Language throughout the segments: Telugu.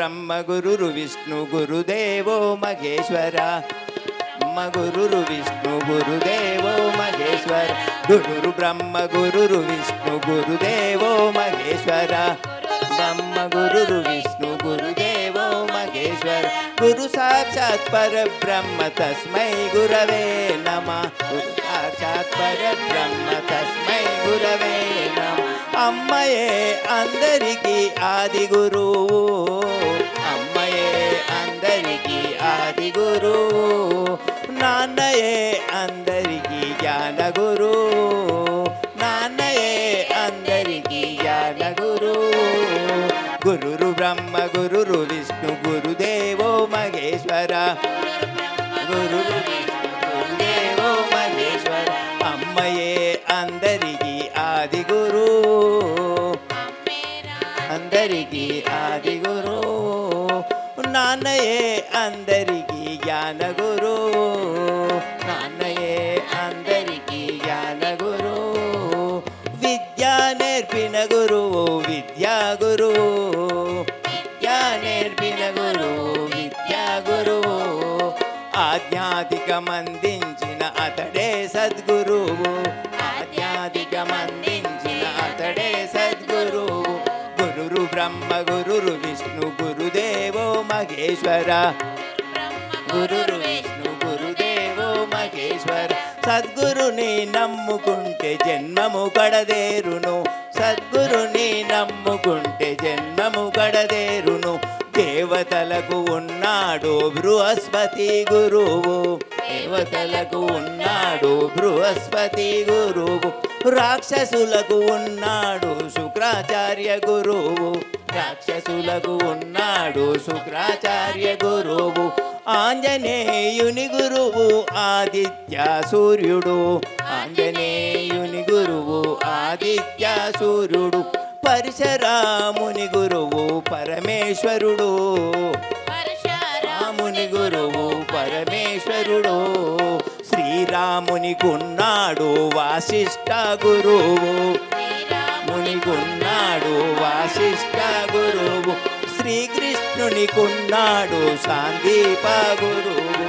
బ్రహ్మ గురురు విష్ణు గురుదేవో మహేశ్వర గురురు విష్ణు గురుదేవో మహేశ్వర గురురు బ్రహ్మ గురురు విష్ణు గురుదేవో మహేశ్వర బ్రహ్మ గురురు విష్ణు గురుదేవో మహేశ్వర గురు సాక్షాత్ పరబ్రహ్మ తస్మై గురవే నమః గురు సాక్షాత్ పరబ్రహ్మ తస్మై గురవే నమః అమ్మయే అందరికీ ఆది గురువు అమ్మయే అందరికీ ఆది గురువు నాన్నయే అందరికీ జ్ఞాన గురువు నాన్నయే అందరికీ జ్ఞాన గురువు గురురు బ్రహ్మ గురురు విష్ణు గురుదేవో మహేశ్వర గురురు విష్ణు గురుదేవో మహేశ్వర అమ్మయే అందరికీ ఆది గురు అందరికీ ఆది గురు నాన్నయే అందరికీ జ్ఞాన గురు నాన్నయే అందరికీ జ్ఞాన గురు విద్యా నేర్పిన గురువు విద్యా గురువు విద్యా నేర్పిన గురువు విద్యా గురువు ఆధ్యాత్మికమందించిన అతడే సద్గురువు ఆధ్యాత్మికమందించిన అతడే సద్గురువు గురురు బ్రహ్మ గురురు విష్ణు గురుదేవో మహేశ్వర గురురు విష్ణు గురుదేవో మహేశ్వర సద్గురుని నమ్ముకుంటే జన్మము గడదేరును సద్గురుని నమ్ముకుంటే జన్మము గడదేరును దేవతలకు ఉన్నాడు బృహస్పతి గురువు దేవతలకు ఉన్నాడు బృహస్పతి గురువు రాక్షసులకు ఉన్నాడు శుక్రాచార్య గురువు రాక్షసులకు ఉన్నాడు శుక్రాచార్య గురువు ఆంజనేయుని గురువు ఆదిత్య సూర్యుడు ఆంజనేయుని గురువు ఆదిత్య సూర్యుడు పరశురాముని గురువు పరమేశ్వరుడు పరశురాముని గురువు పరమేశ్వరుడు శ్రీరామునికున్నాడు వాసిష్ఠ గురువు మునికున్నాడు వాసిష్ఠ గురువు శ్రీకృష్ణునికున్నాడు సాందీప గురువు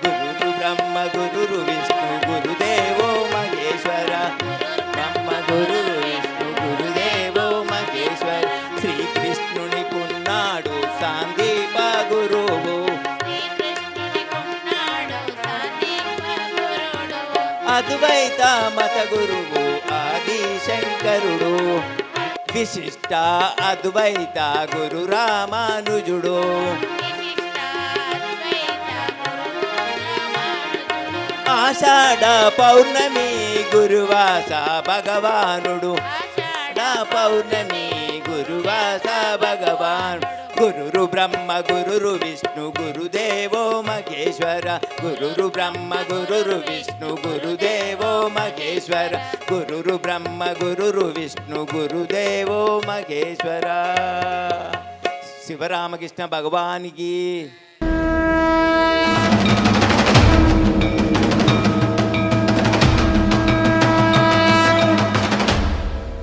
గురురు బ్రహ్మ గురురు విష్ణు గురుదేవో మహేశ్వర బ్రహ్మ గురురు విష్ణు గురుదేవో మహేశ్వర శ్రీకృష్ణునికున్నాడు సాందీప గురువు అద్వైత మత గురువు ఆది శంకరుడు విశిష్ట అద్వైత గురు రామానుజుడు ఆషాఢ పౌర్ణమి గురువాస భగవానుడు పౌర్ణమి గురువాస భగవాన్ గురురు బ్రహ్మ గురురు విష్ణు గురుదేవో మహేశ్వర గురురు బ్రహ్మ గురురు విష్ణు గురుదేవో మహేశ్వర గురురు బ్రహ్మ గురురు విష్ణు గురుదేవో మహేశ్వర శివరామకృష్ణ భగవానికి